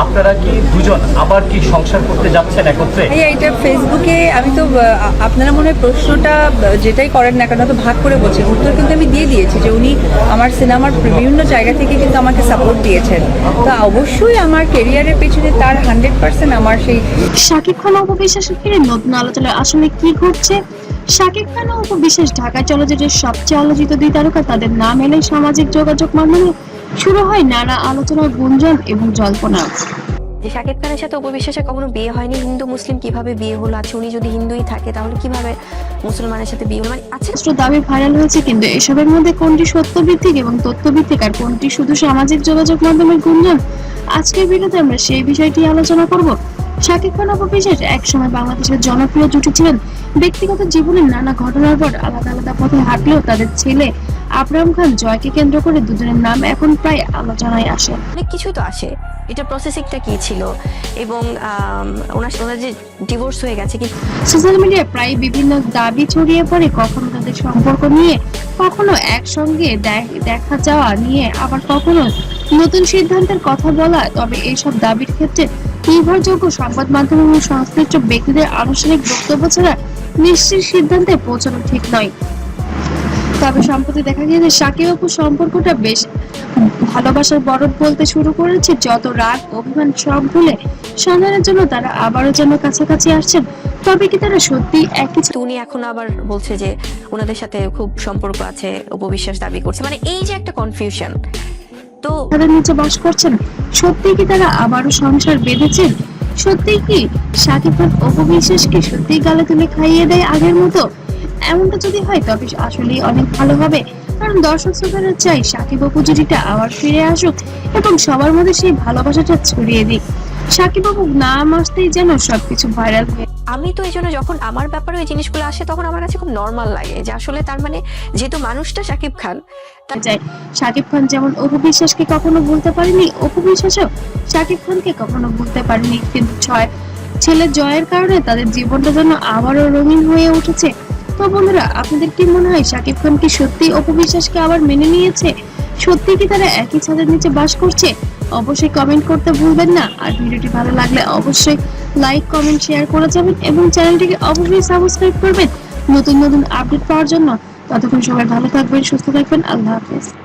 আপনারা কি দুজন আবার কি সংসার করতে যাচ্ছেন একত্রে? এটা ফেসবুকে আমি তো আপনারা মনে হয় প্রশ্নটা যেটাই করেন না কেন তো ভাগ করে বলছেন, উত্তর কিন্তু আমি দিয়ে দিয়েছি যে উনি আমার সিনেমার বিভিন্ন জায়গা থেকে কিন্তু আমাকে সাপোর্ট দিয়েছেন। তো অবশ্যই আমার কেরিয়ারের পেছনে তার 100% আমার সেই। শাকিব খান ও অপু বিশ্বাসের ঘিরে নতুন আলোচনায় আসলে কি ঘটছে? শাকিব খান ও অপু বিশ্বাস ঢাকা চলচ্চিত্রের সবচেয়ে আলোচিত দুই তারকা, তাদের নাম এলে সামাজিক যোগাযোগ মাধ্যমে শুরু হয় নানা আলোচনা, গুঞ্জন এবং জল্পনা। যে শাকিব খানের সাথে অপু বিশ্বাসের কখনো বিয়ে হয়নি, হিন্দু মুসলিম কিভাবে বিয়ে হলো? আছে উনি যদি হিন্দুই থাকে তাহলে কিভাবে মুসলমানের সাথে বিয়ে হলো? মানে আছে দাবি ভাইরাল হয়েছে, কিন্তু এসবের মধ্যে কোনটি সত্যভিত্তিক এবং তথ্যভিত্তিক আর কোনটি শুধু সামাজিক যোগাযোগ মাধ্যমের গুঞ্জন? আজকের ভিডিওতে আমরা সেই বিষয়টি আলোচনা করব। শাকিব খান অপু বিশ্বাস একসময় বাংলাদেশের জনপ্রিয় জুটি ছিলেন। ব্যক্তিগত জীবনের নানা ঘটনার পর আলাদা আলাদা পথে হাঁটলেও তাদের ছেলে আবরাম খান জয়কে কেন্দ্র করে দুজনের নাম এখন প্রায় আলোচনায় আসে। অনেক কিছু তো আসে, এটা প্রসেসিংটা কি ছিল এবং ওনার যে ডিভোর্স হয়ে গেছে কি। সোশ্যাল মিডিয়ায় প্রায় বিভিন্ন দাবি ছড়িয়ে পড়ে, কখনো তাদের সম্পর্ক নিয়ে, কখনো একসঙ্গে দেখা যাওয়া নিয়ে, আবার কখনো নতুন সিদ্ধান্তের কথা বলা। তবে এইসব দাবির ক্ষেত্রে নির্ভরযোগ্য সংবাদ মাধ্যম এবং সংশ্লিষ্ট ব্যক্তিদের আনুষ্ঠানিক বক্তব্য ছাড়া নিশ্চিত সিদ্ধান্তে পৌঁছানো ঠিক নয়। তবে সম্প্রতি দেখা গিয়েছে শাকিব অপুর সম্পর্কটা বেশ ভালোবাসার বরফ বলতে শুরু করেছে। যত রাগ অভিমান সব ভুলে সন্ধানের জন্য তারা আবারও যেন কাছাকাছি আসছেন। তবে কি তারা সত্যি একই? উনি এখন আবার বলছে যে ওনাদের সাথে খুব সম্পর্ক আছে, অপু বিশ্বাস দাবি করছে। মানে এই যে একটা কনফিউশন, তো তাদের নিচে বাস করছেন। সত্যি কি তারা আবারও সংসার বেঁধেছেন? সত্যি কি শাকিব খান অপু বিশ্বাসকে সত্যি গালে তুলে খাইয়ে দেয় আগের মতো? এমনটা যদি হয় তবে আসলেই অনেক ভালো হবে, কারণ দর্শক শ্রোতারা চাই শাকিব অপু জুটিটা আবার ফিরে আসুক এবং সবার মধ্যে সেই ভালোবাসাটা ছড়িয়ে দিক। শাকিব অপু নাম আসতেই যেন সবকিছু ভাইরাল হয়ে। আমি তো এই জন্য যখন আমার ব্যাপারে ওই জিনিসগুলো আসে তখন আমার কাছে খুব নর্মাল লাগে যে আসলে তার মানে যেহেতু মানুষটা শাকিব খান যায়। শাকিব খান যেমন অপু বিশ্বাসকে কখনো ভুলতে পারেনি, অপু বিশ্বাসও শাকিব খানকে কখনো ভুলতে পারেনি, কিন্তু ছেলে জয়ের কারণে তাদের জীবনটা যেন আবারও রঙিন হয়ে উঠেছে। তো বন্ধুরা, আপনাদের কি মনে হয় শাকিব খান কি সত্যি অপু বিশ্বাসকে আবার মেনে নিয়েছে? সত্যি কি তারা একই ছাদের নিচে বাস করছে? অবশ্যই কমেন্ট করতে ভুলবেন না। আর ভিডিওটি ভালো লাগলে অবশ্যই লাইক, কমেন্ট, শেয়ার করে যাবেন এবং চ্যানেলটিকে অবশ্যই সাবস্ক্রাইব করবেন নতুন নতুন আপডেট পাওয়ার জন্য। ততক্ষণ সবাই ভালো থাকবেন, সুস্থ থাকবেন। আল্লাহ হাফেজ।